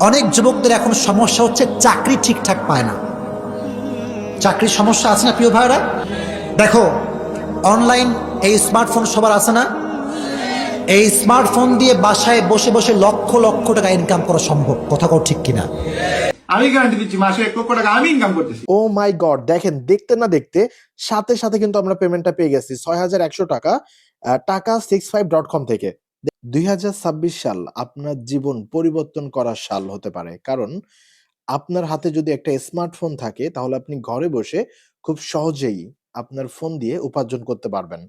অনেক যুবকদের এখন সমস্যা হচ্ছে চাকরি ঠিকঠাক পায় না। চাকরির সমস্যা আছে না প্রিয় ভাইরা? দেখো, অনলাইন এই স্মার্টফোন সবার আছে না? এই স্মার্টফোন দিয়ে বাসায় বসে বসে লক্ষ লক্ষ টাকা ইনকাম করা সম্ভব। কথা কও ঠিক কিনা? আমি গ্যারান্টি দিচ্ছি মাসে 1 লক্ষ টাকা আমি ইনকাম করতেছি। ও মাই গড, দেখেন দেখতে না দেখতে সাথে সাথে কিন্তু আমরা পেমেন্টটা পেয়ে গেছি ৬,১০০ টাকা টাকা 65.com থেকে। ২০২৬ সাল আপনার জীবন পরিবর্তন করার সাল হতে পারে, কারণ আপনার হাতে যদি একটা স্মার্টফোন থাকে তাহলে আপনি ঘরে বসে খুব সহজেই আপনার ফোন দিয়ে উপার্জন করতে পারবেন।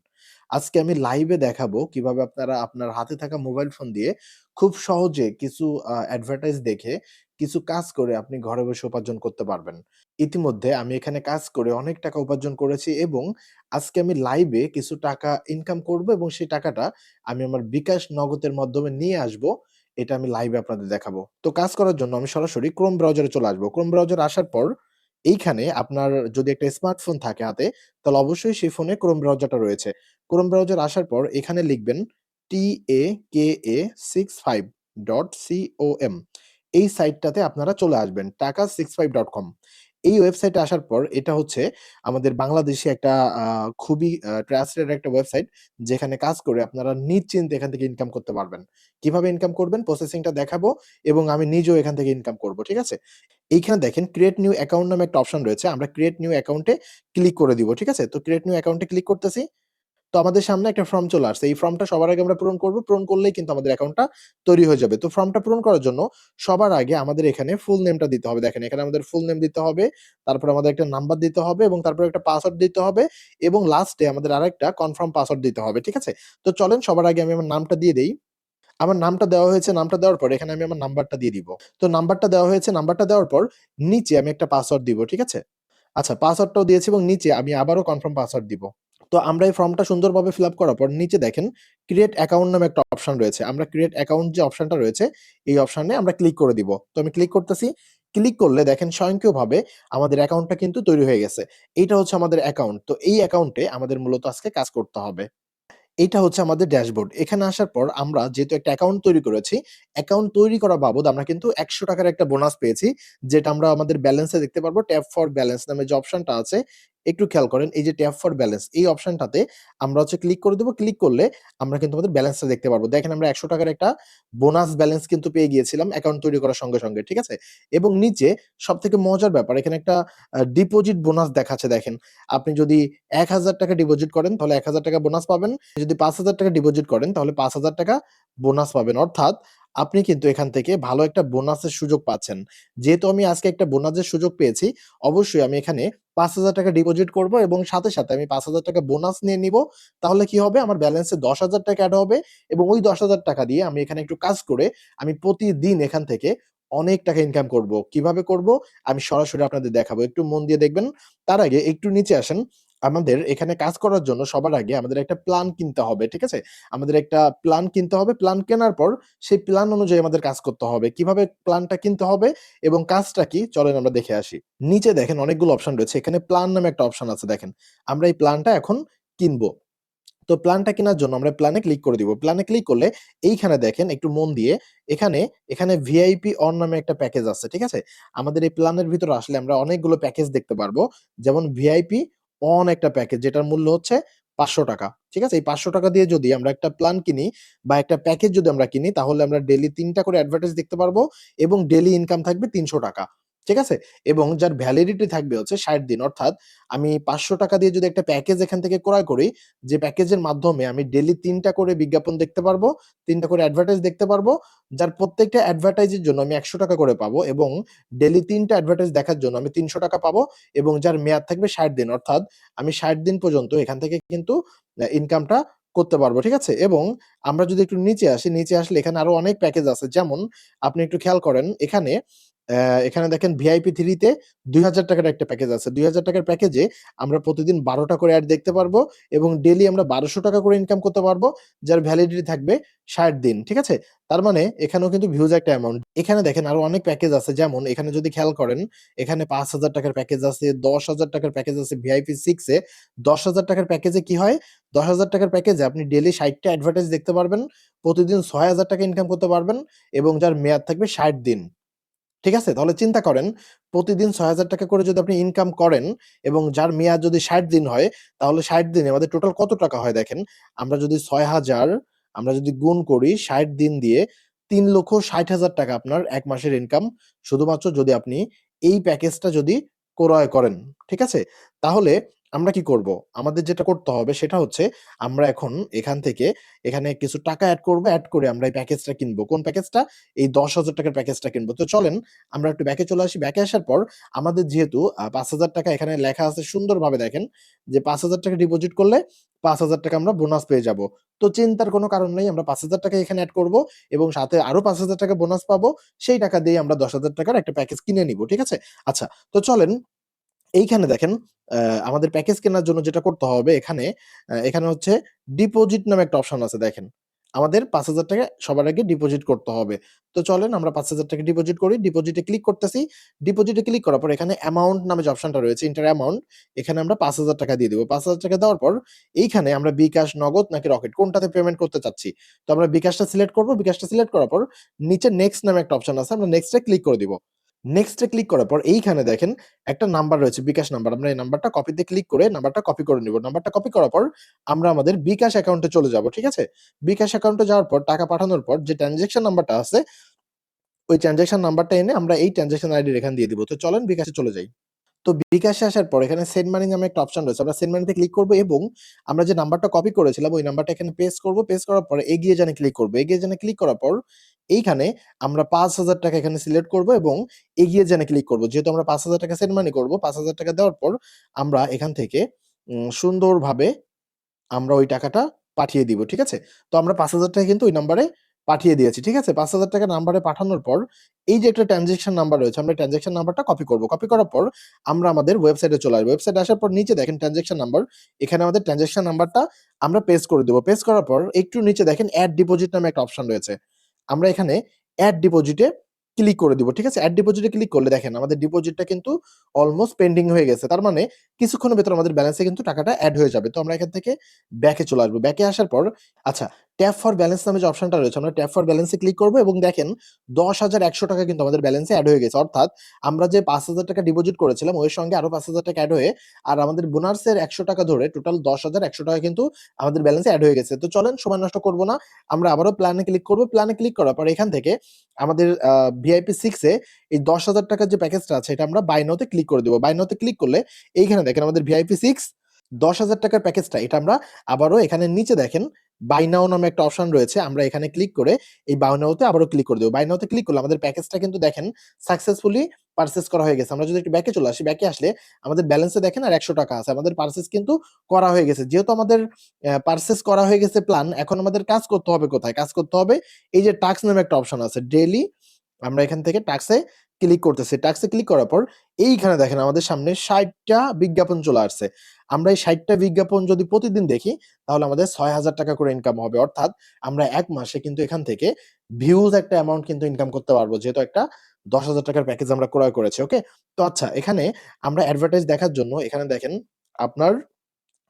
আজকে আমি লাইভে দেখাবো কিভাবে আপনারা আপনার হাতে থাকা মোবাইল ফোন দিয়ে খুব সহজে কিছু অ্যাডভার্টাইজ দেখে কিছু কাজ করে আপনি ঘরে বসে উপার্জন করতে পারবেন। ইতিমধ্যে আমি এখানে কাজ করে অনেক টাকা উপার্জন করেছি এবং আজকে আমি লাইভে কিছু টাকা ইনকাম করব এবং সেই টাকাটা আমি আমার বিকাশ নগদের মাধ্যমে নিয়ে আসবো। এটা আমি লাইভে আপনাদের দেখাবো। তো কাজ করার জন্য আমি সরাসরি ক্রোম ব্রাউজারে চলে আসবো। ক্রোম ব্রাউজারে আসার পর এইখানে আপনার যদি একটা স্মার্টফোন থাকে হাতে, তাহলে অবশ্যই সেই ফোনে ক্রোম ব্রাউজারটা রয়েছে। ক্রোম ব্রাউজার আসার পর এখানে লিখবেন taka65.com। এই সাইটটাতে আপনারা চলে আসবেন, taka65.com। এই ওয়েবসাইটে আসার পর এটা হচ্ছে আমাদের বাংলাদেশী একটা খুবই ট্রাস্টেড একটা ওয়েবসাইট, যেখানে কাজ করে আপনারা নিশ্চিন্তে এখান থেকে ইনকাম করতে পারবেন। কিভাবে ইনকাম করবেন প্রসেসিংটা দেখাবো এবং আমি নিজেও এখান থেকে ইনকাম করব। ঠিক আছে? এইখানে দেখেন ক্রিয়েট নিউ অ্যাকাউন্ট নামে একটা অপশন রয়েছে। আমরা ক্রিয়েট নিউ অ্যাকাউন্টে ক্লিক করে দিব। ঠিক আছে? তো ক্রিয়েট নিউ অ্যাকাউন্টে ক্লিক করতেছি। তো আমাদের সামনে একটা ফর্ম চলে আসছে। এই ফর্মটা সবার আগে আমরা পূরণ করব। পূরণ করলেই কিন্তু আমাদের অ্যাকাউন্টটা তৈরি হয়ে যাবে। তো ফর্মটা পূরণ করার জন্য সবার আগে আমাদের এখানে ফুল নেমটা দিতে হবে। দেখেন এখানে আমাদের ফুল নেম দিতে হবে। তারপর আমাদের একটা নাম্বার দিতে হবে এবং তারপরে একটা পাসওয়ার্ড দিতে হবে এবং লাস্টে আমাদের আরেকটা কনফার্ম পাসওয়ার্ড দিতে হবে। ঠিক আছে? তো চলেন সবার আগে আমি আমার নামটা দিয়ে দেই। আমার নামটা দেওয়া হয়েছে, নামটা দেওয়ার পর এখানে আমি আমার নাম্বারটা দিয়ে দিব। তো নাম্বারটা দেওয়া হয়েছে, নাম্বারটা দেওয়ার পর নিচে আমি একটা পাসওয়ার্ড দিব। ঠিক আছে? আচ্ছা, পাসওয়ার্ডটাও দিয়েছি এবং নিচে আমি আবারও কনফার্ম পাসওয়ার্ড দিব। তো আমরা এই ফর্মটা সুন্দরভাবে ফিল আপ করার পর নিচে দেখেন ক্রিয়েট অ্যাকাউন্ট নামে একটা অপশন রয়েছে। আমরা ক্রিয়েট অ্যাকাউন্ট যে অপশনটা রয়েছে এই অপশনে আমরা ক্লিক করে দিব। তো আমি ক্লিক করতেছি। ক্লিক করলে দেখেন স্বয়ংক্রিয়ভাবে আমাদের অ্যাকাউন্টটা কিন্তু তৈরি হয়ে গেছে। এইটা হচ্ছে আমাদের অ্যাকাউন্ট। তো এই অ্যাকাউন্টে আমাদের মূলত আজকে কাজ করতে হবে। এইটা হচ্ছে আমাদের ড্যাশবোর্ড। এখানে আসার পর আমরা যেহেতু একটা অ্যাকাউন্ট তৈরি করেছি, অ্যাকাউন্ট তৈরি করা বাবদ আমরা কিন্তু ৳১০০ র একটা বোনাস পেয়েছি। যেটা আমরা আমাদের ব্যালেন্সে দেখতে পারবো। ট্যাপ ফর ব্যালেন্স নামে যে অপশনটা আছে, একটু খেয়াল করেন এই যে ট্যাপ ফর ব্যালেন্স এই অপশনটাতে আমরা হচ্ছে ক্লিক করে দেব। ক্লিক করলে আমরা কিন্তু আমাদের ব্যালেন্সটা দেখতে পারবো। দেখেন আমরা ৳১০০ র একটা বোনাস ব্যালেন্স কিন্তু পেয়ে গিয়েছিলাম অ্যাকাউন্ট তৈরি করার সঙ্গে, সঙ্গে। ঠিক আছে? এবং নিচে সবথেকে মজার ব্যাপার এখানে একটা ডিপোজিট বোনাস দেখাচ্ছে দেখেন। আপনি যদি ৳১,০০০ ডিপোজিট করেন তাহলে ৳১,০০০ বোনাস পাবেন। যদি ৳৫,০০০ ডিপোজিট করেন তাহলে ৳৫,০০০ বোনাস পাবেন। অর্থাৎ আপনি কিন্তু এখান থেকে ভালো একটা বোনাসের সুযোগ পাচ্ছেন। যেহেতু আমি আজকে একটা বোনাসের সুযোগ পেয়েছি, অবশ্যই আমি এখানে ৳৫,০০০ ডিপোজিট করব এবং সাথে, সাথে আমি ৳৫,০০০ বোনাস নিয়ে নিবো। তাহলে কি হবে? আমার ব্যালেন্সে ৳১০,০০০ এড হবে এবং ওই ৳১০,০০০ দিয়ে আমি এখানে একটু কাজ করে আমি প্রতিদিন এখান থেকে অনেক টাকা ইনকাম করব। কিভাবে করব? আমি সরাসরি আপনাদের দেখাবো। একটু মন দিয়ে দেখবেন। তার আগে একটু নিচে আসেন। আমাদের এখানে কাজ করার জন্য সবার আগে আমাদের একটা প্ল্যান কিনতে হবে। ঠিক আছে? আমাদের একটা প্ল্যান কিনতে হবে। প্ল্যান কেনার পর সেই প্ল্যান অনুযায়ী আমাদের কাজ করতে হবে। কিভাবে প্ল্যানটা কিনতে হবে এবং কাজটা কি? চলেন আমরা দেখে আসি। নিচে দেখেন অনেকগুলো অপশন রয়েছে। এখানে প্ল্যান নামে একটা অপশন আছে দেখেন। আমরা এই প্ল্যানটা এখন কিনবো। তো প্ল্যানটা কেনার জন্য আমরা প্ল্যানে ক্লিক করে দিব। প্ল্যানে ক্লিক করলে এইখানে দেখেন একটু মন দিয়ে এখানে, এখানে ভিআইপি অন নামে একটা প্যাকেজ আছে। ঠিক আছে? আমাদের এই প্ল্যানের ভিতরে আসলে আমরা অনেকগুলো প্যাকেজ দেখতে পারবো। যেমন ভিআইপি অন একটা প্যাকেজ যেটার মূল্য হচ্ছে ৳৫০০। ঠিক আছে? এই ৳৫০০ দিয়ে যদি আমরা একটা প্ল্যান কিনি বা একটা প্যাকেজ যদি আমরা কিনি তাহলে আমরা ডেইলি ৩ টা করে অ্যাডভার্টাইজ দেখতে পারবো এবং ডেইলি ইনকাম থাকবে ৳৩০০। ঠিক আছে? এবং যার ভ্যালিডিটি থাকবে হচ্ছে ৬০ দিন। অর্থাৎ আমি ৳৫০০ দিয়ে যদি একটা প্যাকেজ এখান থেকে ক্রয় করি, যে প্যাকেজের মাধ্যমে আমি ডেইলি ৩ টা করে বিজ্ঞাপন দেখতে পারবো, ৩ টা করে অ্যাডভার্টাইজ দেখতে পারবো। যার প্রত্যেকটা অ্যাডভার্টাইজের জন্য আমি ৳১০০ করে পাবো এবং ডেইলি ৩ টা অ্যাডভার্টাইজ দেখার জন্য আমি ৳৩০০ পাবো এবং যার মেয়াদ থাকবে ৬০ দিন। অর্থাৎ আমি ৬০ দিন পর্যন্ত এখান থেকে কিন্তু ইনকামটা করতে পারবো। ঠিক আছে? এবং আমরা যদি একটু নিচে আসি, নিচে আসলে এখানে আরো অনেক প্যাকেজ আছে। যেমন আপনি একটু খেয়াল করেন এখানে দেখেন ভিআইপি 3 তে ৳২,০০০ র একটা প্যাকেজ আছে। ৳২,০০০ র প্যাকেজে আমরা প্রতিদিন ১২ টা করে অ্যাড দেখতে পারবো এবং ডেইলি আমরা ৳১২০০ করে ইনকাম করতে পারবো, যার ভ্যালিডিটি থাকবে ৬০ দিন। ঠিক আছে? তার মানে এখানেও কিন্তু হিউজ একটা অ্যামাউন্ট। এখানে দেখেন আরো অনেক প্যাকেজ আছে। যেমন এখানে যদি খেয়াল করেন, এখানে ৳৫,০০০ র প্যাকেজ আছে, ৳১০,০০০ র প্যাকেজ আছে ভিআইপি 6 এ। ৳১০,০০০ র প্যাকেজে কি হয়? ৳১০,০০০ র প্যাকেজে আপনি ডেইলি ৬০ টা অ্যাডভার্টাইজ দেখতে পারবেন। প্রতিদিন ৳৬,০০০ ইনকাম করতে পারবেন এবং যার মেয়াদ থাকবে ৬০ দিন। ঠিক আছে? তাহলে চিন্তা করেন প্রতিদিন ৳৬,০০০ করে যদি আপনি ইনকাম করেন এবং যার মেয়াদ যদি ৬০ দিন হয়, তাহলে ৬০ দিনে আমাদের টোটাল কত টাকা হয় দেখেন। আমরা যদি ৬,০০০ আমরা যদি গুণ করি ৬০ দিন দিয়ে ৳৩,৬০,০০০ আপনার ১ মাসের ইনকাম শুধুমাত্র যদি আপনি এই প্যাকেজটা যদি ক্রয় করেন। ঠিক আছে? তাহলে আমরা কি করব? আমাদের যেটা করতে হবে সেটা হচ্ছে আমরা এখন এখান থেকে এখানে কিছু টাকা এড করব। এড করে আমরা এই প্যাকেজটা কিনবো। কোন প্যাকেজটা? এই ৳১০,০০০ র প্যাকেজটা কিনবো। তো চলেন আমরা একটু ব্যাকে চলে আসি। ব্যাকে আসার পর আমাদের যেহেতু ৳৫,০০০ এখানে লেখা আছে সুন্দরভাবে দেখেন যে ৳৫,০০০ ডিপোজিট করলে ৳৫,০০০ আমরা বোনাস পেয়ে যাবো। তো চিন্তার কোনো কারণ নেই। আমরা ৳৫,০০০ এখানে এড করব এবং সাথে আরো ৳৫,০০০ বোনাস পাবো। সেই টাকা দিয়ে আমরা ৳১০,০০০ র একটা প্যাকেজ কিনে নিবো। ঠিক আছে? আচ্ছা, তো চলেন এইখানে দেখেন আমাদের প্যাকেজ কেনার জন্য যেটা করতে হবে এখানে হচ্ছে ডিপোজিট নামে একটা অপশন আছে দেখেন। আমাদের ৳৫,০০০ সবার আগে ডিপোজিট করতে হবে। তো চলেন আমরা ৳৫,০০০ ডিপোজিট করি। ডিপোজিটে ক্লিক করতেছি। ডিপোজিটে ক্লিক করার পর এখানে অ্যামাউন্ট নামে যে অপশনটা রয়েছে এন্টার অ্যামাউন্ট এখানে আমরা ৳৫,০০০ দিয়ে দিব। ৳৫,০০০ দেওয়ার পর এইখানে আমরা বিকাশ, নগদ নাকি রকেট কোনটাতে পেমেন্ট করতে চাচ্ছি। তো আমরা বিকাশটা সিলেক্ট করব। বিকাশটা সিলেক্ট করার পর নিচে নেক্সট নামে একটা অপশন আছে। আমরা নেক্সট এ ক্লিক করে দিব। নেক্সট এ ক্লিক করার পর এইখানে দেখেন একটা নাম্বার রয়েছে বিকাশ নাম্বার। আমরা এই নাম্বারটা কপিতে ক্লিক করে নাম্বারটা কপি করে নিব। নাম্বারটা কপি করার পর আমরা আমাদের বিকাশ অ্যাকাউন্টে চলে যাব। ঠিক আছে? বিকাশ অ্যাকাউন্টে যাওয়ার পর টাকা পাঠানোর পর যে ট্রান্সেকশন নাম্বারটা আছে, ওই ট্রান্সেকশন নাম্বারটা এনে আমরা এই ট্রান্সেকশন আইডির এখানে দিয়ে দিব। তো চলেন বিকাশে চলে যাই। তো বিকাশে আসার পর এখানে সেন্ড মানি নামে একটা অপশন রয়েছে। আমরা সেন্ড মানিতে ক্লিক করব এবং আমরা যে নাম্বারটা কপি করেছিলাম ওই নাম্বারটা এখানে পেস্ট করব। পেস্ট করার পরে এগিয়ে যানে ক্লিক করব। এগিয়ে যানে ক্লিক করার পর এইখানে আমরা ৳৫,০০০ এখানে সিলেক্ট করব এবং এগিয়ে যানে ক্লিক করব। যেহেতু আমরা ৳৫,০০০ সেন্ড মানি করব, ৳৫,০০০ দেওয়ার পর আমরা এখান থেকে সুন্দরভাবে আমরা ওই টাকাটা পাঠিয়ে দিব। ঠিক আছে? তো আমরা ৳৫,০০০ কিন্তু ওই নাম্বারে পাঠিয়ে দিয়েছি। ঠিক আছে? ৳৫,০০০ নাম্বারে পাঠানোর পর এই যে একটা ট্রান্সেকশন নাম্বার রয়েছে, আমরা ট্রান্সেকশন নাম্বারটা কপি করব। কপি করার পর আমরা আমাদের ওয়েবসাইটে চলে আসবো। ওয়েবসাইটে আসার পর নিচে দেখেন ট্রান্সেকশন নাম্বার। এখানে আমাদের ট্রান্সেকশন নাম্বারটা আমরা পেস্ট করে দেব। পেস্ট করার পর একটু নিচে দেখেন এড ডিপোজিট নামে একটা অপশন রয়েছে। আমরা এখানে এড ডিপোজিটে ক্লিক করে দিব। ঠিক আছে? এড ডিপোজিটে ক্লিক করলে দেখেন আমাদের ডিপোজিটটা কিন্তু অলমোস্ট পেন্ডিং হয়ে গেছে। তার মানে কিছুক্ষণের ভেতর আমাদের ব্যালেন্সে কিন্তু টাকাটা এড হয়ে যাবে। তো আমরা এখান থেকে ব্যাকে চলে আসবো। ব্যাকে আসার পর আচ্ছা, ট্যাপ ফর ব্যালেন্স নামে যে অপশনটা রয়েছে আমরা tap for balance A click করব এবং দেখেন ৳১০,১০০ কিন্তু আমাদের ব্যালেন্সে এড হয়ে গেছে। অর্থাৎ আমরা যে ৳৫,০০০ ডিপোজিট করেছিলাম ওর সঙ্গে আরো ৳৫,০০০ এড হয়ে আর আমাদের বোনাসের ৳১০০ ধরে টোটাল ৳১০,১০০ কিন্তু আমাদের ব্যালেন্সে এড হয়ে গেছে। তো চলেন সময় নষ্ট করব না। আমরা আবারও প্ল্যানে ক্লিক করব। প্ল্যানে ক্লিক করার পর এখান থেকে আমাদের ভিআইপি 6 এ এই ৳১০,০০০ যে প্যাকেজটা আছে এটা আমরা বাই নাও তে ক্লিক করে দিব। বাই নাও তে ক্লিক করলে এইখানে দেখেন আমাদের ভিআইপি 6 ৳১০,০০০ প্যাকেজটা এটা আমরা আবারও এখানে নিচে দেখেন বাই নাও নামে একটা অপশন রয়েছে। আমরা এখানে ক্লিক করে এই বাই নাও তে আবারও ক্লিক করে দেব। বাই নাও তে ক্লিক করলে আমাদের প্যাকেজটা কিন্তু দেখেন সাকসেসফুলি পারচেজ করা হয়ে গেছে। আমরা যদি একটু ব্যাকে চলে আসি, ব্যাকে আসলে আমাদের ব্যালেন্সে দেখেন আর ৳১০০ আছে। আমাদের পারচেজ কিন্তু করা হয়ে গেছে। যেহেতু আমাদের পারচেজ করা হয়ে গেছে প্ল্যান, এখন আমাদের কাজ করতে হবে কোথায়? কাজ করতে হবে এই যে টাস্ক নামে একটা অপশন আছে। ডেইলি আমরা এখান থেকে টাস্কে ক্লিক করতেছি। টাস্কে ক্লিক করার পর এইখানে দেখেন আমাদের সামনে ৬০ টা বিজ্ঞাপন চলে আসছে। আমরা এই ৬০ টা বিজ্ঞাপন যদি প্রতিদিন দেখি তাহলে আমাদের ৳৬,০০০ করে ইনকাম হবে। অর্থাৎ আমরা ১ মাসে কিন্তু এখান থেকে ভিউজ একটা অ্যামাউন্ট কিন্তু ইনকাম করতে পারবো। যেহেতু একটা ৳১০,০০০ র প্যাকেজ আমরা ক্রয় করেছি। ওকে? তো আচ্ছা এখানে আমরা অ্যাডভার্টাইজ দেখার জন্য এখানে দেখেন আপনার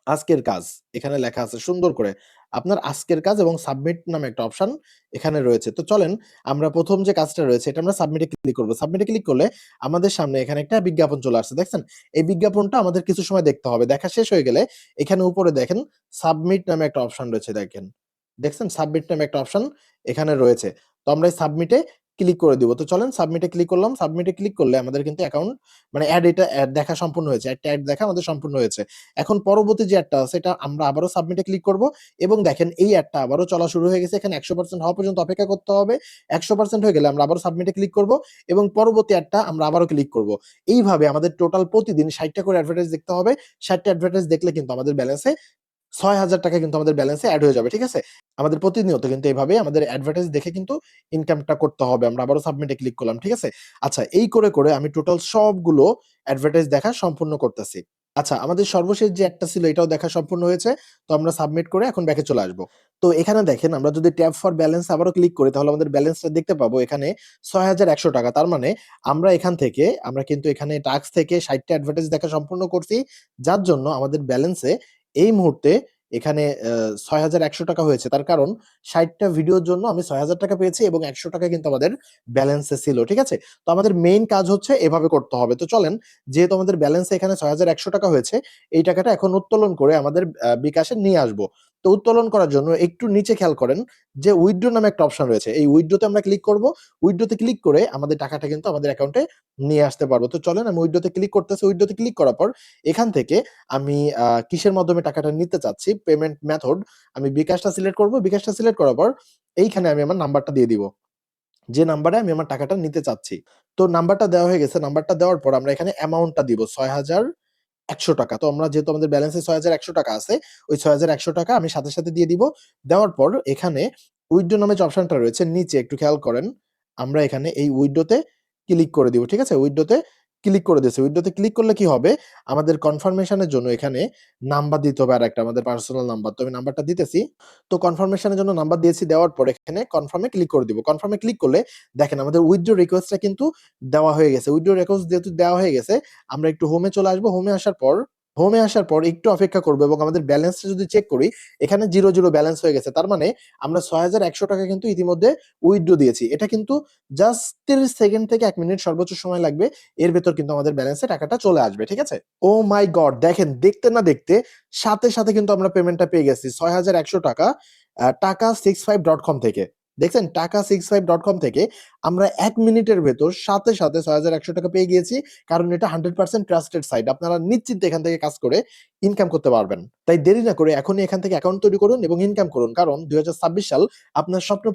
আজকের কাজ এখানে লেখা আছে সুন্দর করে। আপনার আজকের কাজ এবং সাবমিট নামে একটা অপশন এখানে রয়েছে। তো চলেন আমরা ১ম যে কাজটা রয়েছে এটা আমরা সাবমিটে ক্লিক করব। সাবমিটে ক্লিক করলে আমাদের সামনে এখানে একটা বিজ্ঞাপন চলে আসছে। দেখছেন? এই বিজ্ঞাপনটা আমাদের কিছু সময় দেখতে হবে। দেখা শেষ হয়ে গেলে এখানে উপরে দেখেন সাবমিট নামে একটা অপশন রয়েছে দেখেন। দেখছেন? সাবমিট নামে একটা অপশন এখানে রয়েছে। তো আমরা এই সাবমিটে ক্লিক করে দিব। তো চলেন সাবমিটে ক্লিক করলাম। সাবমিটে ক্লিক করলে আমাদের কিন্তু অ্যাকাউন্ট মানে এড দেখা সম্পূর্ণ হয়েছে। একটা এড দেখা আমাদের সম্পূর্ণ হয়েছে। এখন পরবর্তী যে অ্যাডটা আছে এটা আমরা আবারও সাবমিটে ক্লিক করব এবং দেখেন এই অ্যাডটা আবারও চলা শুরু হয়ে গেছে। এখানে ১০০% হওয়া পর্যন্ত অপেক্ষা করতে হবে। ১০০% হয়ে গেলে আমরা আবারও সাবমিটে ক্লিক করব এবং পরবর্তী অ্যাডটা আমরা আবারও ক্লিক করব। এইভাবে আমাদের টোটাল প্রতিদিন ৬০ টা করে অ্যাডভার্টাইজ দেখতে হবে। ৬০ টা অ্যাডভার্টাইজ দেখলে কিন্তু আমাদের ব্যালেন্সে ৳৬,০০০ কিন্তু আমাদের ব্যালেন্সে এড হয়ে যাবে। ঠিক আছে? আমাদের প্রতিনিয়ত কিন্তু এভাবেই আমাদের অ্যাডভার্টাইজ দেখে কিন্তু ইনকামটা করতে হবে। আমরা আবারও সাবমিটে ক্লিক করলাম। ঠিক আছে? আচ্ছা এই করে আমি টোটাল সবগুলো অ্যাডভার্টাইজ দেখা সম্পূর্ণ করতেছি। আচ্ছা আমাদের সর্বশেষ যে অ্যাডটা ছিল এটাও দেখা সম্পূর্ণ হয়েছে। তো আমরা সাবমিট করে এখন ব্যাকে চলে আসব। তো এখানে দেখেন আমরা যদি ট্যাব ফর ব্যালেন্স আবারও ক্লিক করি তাহলে আমাদের ব্যালেন্সটা দেখতে পাবো এখানে ৳৬,১০০। তার মানে আমরা এখান থেকে আমরা কিন্তু এখানে টাস্ক থেকে ৬০ টা অ্যাডভার্টাইজ দেখা সম্পূর্ণ করছি। যার জন্য আমাদের ব্যালেন্সে এই মুহূর্তে এখানে ৬,১০০ টাকা হয়েছে। তার কারণ ৬০টা ভিডিওর জন্য আমি ৬,০০০ টাকা পেয়েছি এবং ১০০ টাকা কিন্তু আমাদের ব্যালেন্সে ছিল। ঠিক আছে? তো আমাদের মেইন কাজ হচ্ছে এভাবে করতে হবে। তো চলেন, যেহেতু আমাদের ব্যালেন্সে এখানে ৬,১০০ টাকা হয়েছে, এই টাকাটা এখন উত্তোলন করে আমাদের বিকাশে নিয়ে আসবো। তো উত্তোলন করার জন্য একটু নিচে খেয়াল করেন যে উইথড্র নামে একটা অপশন রয়েছে। এই উইথড্রতে আমরা ক্লিক করব। উইথড্রতে ক্লিক করে আমাদের টাকাটা কিন্তু আমাদের অ্যাকাউন্টে নিয়ে আসতে পারবো। তো চলেন, আমি উইথড্রতে ক্লিক করতেছি। উইথড্রতে ক্লিক করার পর এখান থেকে আমি কিসের মাধ্যমে টাকাটা নিতে চাচ্ছি, পেমেন্ট মেথড, আমি বিকাশটা সিলেক্ট করব। বিকাশটা সিলেক্ট করার পর এইখানে আমি আমার নাম্বারটা দিয়ে দিব। যে নাম্বারে আমি আমার টাকাটা নিতে চাচ্ছি। তো নাম্বারটা দেওয়া হয়ে গেছে। নাম্বারটা দেওয়ার পর আমরা এখানে অ্যামাউন্টটা দিব ৬,১০০ টাকা। তো আমরা যেহেতু আমাদের ব্যালেন্সে ৬,১০০ টাকা আছে, ওই ৬,১০০ টাকা আমি সাথে, সাথে দিয়ে দিব। দেওয়ার পর এখানে উইথড্র নামে যে অপশনটা রয়েছে নিচে একটু খেয়াল করেন। আমরা এখানে এই উইথড্রতে ক্লিক করে দিব। ঠিক আছে? উইথড্রতে ক্লিক করে দিয়েছি। উইথড্রতে ক্লিক করলে কি হবে? আমাদের কনফার্মেশন এর জন্য এখানে নাম্বার দিতে হবে আরেকটা, আমাদের পার্সোনাল নাম্বার। তো আমি নাম্বারটা দিতেছি। তো কনফার্মেশন এর জন্য নাম্বার দিয়েছি। দেওয়ার পর এখানে কনফার্ম এ ক্লিক করে দিব। কনফার্ম এ ক্লিক করলে দেখেন আমাদের উইথড্র রিকোয়েস্টটা কিন্তু দেওয়া হয়ে গেছে। উইথড্র রিকোয়েস্ট যেহেতু দেওয়া হয়ে গেছে, আমরা একটু হোমে চলে আসবো। হোমে আসার পর একটু অপেক্ষা করব এবং আমাদের ব্যালেন্সটা যদি চেক করি, এখানে 0 ব্যালেন্স হয়ে গেছে। তার মানে আমরা ৬,১০০ টাকা কিন্তু ইতিমধ্যে উইথড্র দিয়েছি। এটা কিন্তু জাস্ট ৩০ সেকেন্ড থেকে ১ মিনিট সর্বোচ্চ সময় লাগবে। এর ভেতর কিন্তু আমাদের ব্যালেন্সে টাকাটা চলে আসবে। ঠিক আছে? ওহ মাই গড! দেখেন, দেখতে না দেখতে সাথে, সাথে কিন্তু আমরা পেমেন্টটা পেয়ে গেছি। ৬,১০০ টাকা টাকা65.com থেকে। দেখছেন? টাকা65.com থেকে আমরা ১ মিনিটের ভেতর সাথে, সাথে ৬,১০০ টাকা পেয়ে গিয়েছি। কারণ এটা 100% ট্রাস্টেড সাইট। আপনারা নিশ্চিন্তে এখান থেকে কাজ করে ইনকাম করতে পারবেন। তাই দেরি না করে এখনই এখান থেকে অ্যাকাউন্ট তৈরি করুন এবং ইনকাম করুন। কারণ ২০২৬ সাল আপনার স্বপ্ন